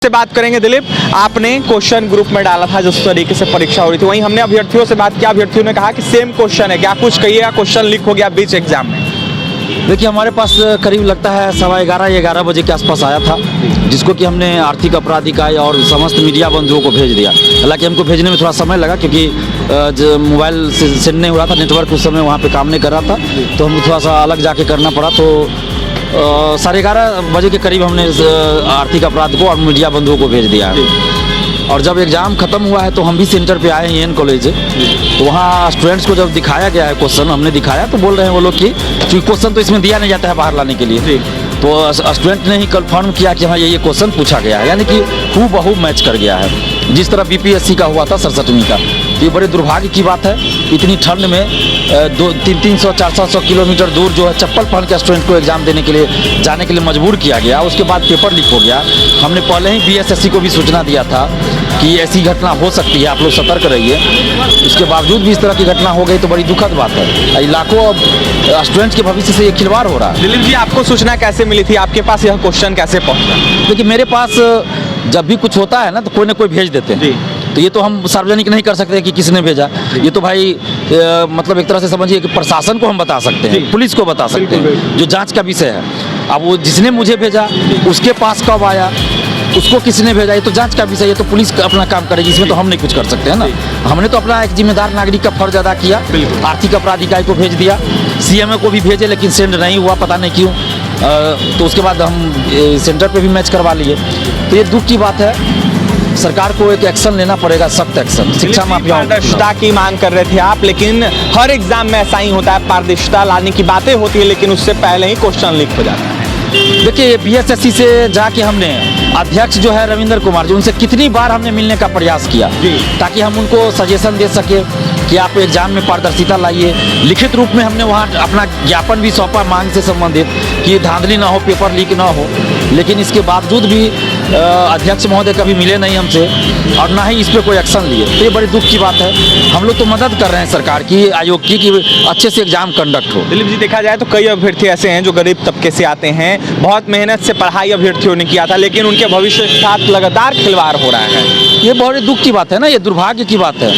से बात करेंगे। दिलीप, आपने क्वेश्चन ग्रुप में डाला था जिस तरीके से परीक्षा हो रही थी, वहीं हमने अभ्यर्थियों से बात किया। अभ्यर्थियों ने कहा कि सेम क्वेश्चन है, क्या कुछ कहिएगा, क्वेश्चन लीक हो गया बीच एग्जाम में? देखिए, हमारे पास करीब लगता है 11:15 बजे के आसपास आया था, जिसको कि हमने आर्थिक अपराध इकाई और समस्त मीडिया बंधुओं को भेज दिया। हालांकि हमको भेजने में थोड़ा समय लगा, क्योंकि मोबाइल से सेंड नहीं हो रहा था, नेटवर्क उस समय वहाँ पे काम नहीं कर रहा था, तो हमको थोड़ा सा अलग जाके करना पड़ा। तो 11:30 बजे के करीब हमने आर्थिक अपराध को और मीडिया बंधुओं को भेज दिया है। और जब एग्ज़ाम ख़त्म हुआ है तो हम भी सेंटर पे आए हैं, EN कॉलेज, तो वहाँ स्टूडेंट्स को जब दिखाया गया है क्वेश्चन, हमने दिखाया तो बोल रहे हैं वो लोग कि क्वेश्चन तो इसमें दिया नहीं जाता है बाहर लाने के लिए। तो स्टूडेंट ने ही कंफर्म किया कि हाँ ये क्वेश्चन पूछा गया है, यानी कि हूबहू मैच कर गया है जिस तरह BPSC का हुआ था 67वीं का। तो ये बड़े दुर्भाग्य की बात है, इतनी ठंड में 300-400 किलोमीटर दूर जो है चप्पल पहन के स्टूडेंट को एग्जाम देने के लिए जाने के लिए मजबूर किया गया। उसके बाद पेपर लीक हो गया। हमने पहले ही BSSC को भी सूचना दिया था कि ऐसी घटना हो सकती है, आप लोग सतर्क रहिए। उसके बावजूद भी इस तरह की घटना हो गई तो बड़ी दुखद बात है। लाखों स्टूडेंट्स के भविष्य से ये खिलवाड़ हो रहा है। दिलीप जी, आपको सूचना कैसे मिली थी? आपके पास यह क्वेश्चन कैसे पहुंचा? देखिए, मेरे पास जब भी कुछ होता है ना तो कोई ना कोई भेज देते हैं। तो ये तो हम सार्वजनिक नहीं कर सकते कि किसने भेजा। ये तो भाई मतलब एक तरह से समझिए कि प्रशासन को हम बता सकते हैं, पुलिस को बता सकते हैं, जो जांच का विषय है। अब वो जिसने मुझे भेजा उसके पास कब आया, उसको किसने भेजा, ये तो जांच का विषय, ये तो पुलिस अपना काम करेगी, इसमें तो हम नहीं कुछ कर सकते हैं ना। हमने तो अपना एक जिम्मेदार नागरिक का फर्ज अदा किया, आर्थिक अपराध इकाई को भेज दिया, CMA को भी भेजे, लेकिन सेंड नहीं हुआ, पता नहीं क्यों। तो उसके बाद हम सेंटर पे भी मैच करवा लिए। तो ये दुख की बात है, सरकार को एक एक्शन लेना पड़ेगा, सख्त एक्शन। शिक्षा माफियाओं पारदर्शिता की मांग कर रहे थे आप, लेकिन हर एग्जाम में ऐसा ही होता है, पारदर्शिता लाने की बातें होती है लेकिन उससे पहले ही क्वेश्चन लीक हो जाता है। देखिए, BSSC से जाके हमने अध्यक्ष जो है रविंद्र कुमार जी, उनसे कितनी बार हमने मिलने का प्रयास किया ताकि हम उनको सजेशन दे सके कि आप एग्जाम में पारदर्शिता लाइए। लिखित रूप में हमने वहाँ अपना ज्ञापन भी सौंपा मांग से संबंधित कि धांधली ना हो, पेपर लीक ना हो, लेकिन इसके बावजूद भी अध्यक्ष महोदय कभी मिले नहीं हमसे और ना ही इस पर कोई एक्शन लिए। तो ये बड़ी दुख की बात है। हम लोग तो मदद कर रहे हैं सरकार की, आयोग की, कि अच्छे से एग्जाम कंडक्ट हो। दिलीप जी, देखा जाए तो कई अभ्यर्थी ऐसे हैं जो गरीब तबके से आते हैं, बहुत मेहनत से पढ़ाई अभ्यर्थियों ने किया था, लेकिन उनके भविष्य के साथ लगातार खिलवाड़ हो रहा है। ये बड़ी दुख की बात है ना, ये दुर्भाग्य की बात है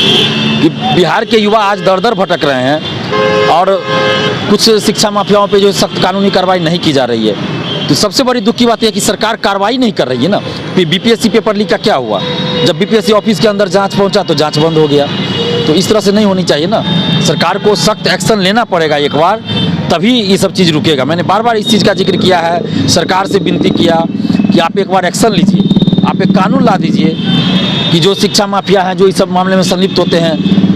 कि बिहार के युवा आज दर दर भटक रहे हैं और कुछ शिक्षा माफियाओं पे जो सख्त कानूनी कार्रवाई नहीं की जा रही है। तो सबसे बड़ी दुख की बात यह है कि सरकार कार्रवाई नहीं कर रही है ना। BPSC पेपर लीक का क्या हुआ? जब BPSC ऑफिस के अंदर जांच पहुंचा तो जांच बंद हो गया। तो इस तरह से नहीं होनी चाहिए ना। सरकार को सख्त एक्शन लेना पड़ेगा एक बार, तभी ये सब चीज़ रुकेगा। मैंने बार बार इस चीज़ का जिक्र किया है, सरकार से विनती किया कि आप एक बार एक्शन लीजिए, आप एक कानून ला दीजिए कि जो शिक्षा माफिया हैं, जो इस सब मामले में संलिप्त होते हैं,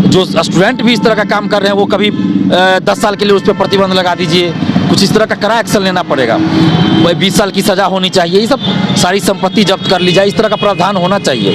जो स्टूडेंट भी इस तरह का काम कर रहे हैं, वो कभी 10 साल के लिए उस पर प्रतिबंध लगा दीजिए। कुछ इस तरह का कड़ा एक्शन लेना पड़ेगा। 20 साल की सज़ा होनी चाहिए, ये सब सारी संपत्ति जब्त कर ली जाए, इस तरह का प्रावधान होना चाहिए।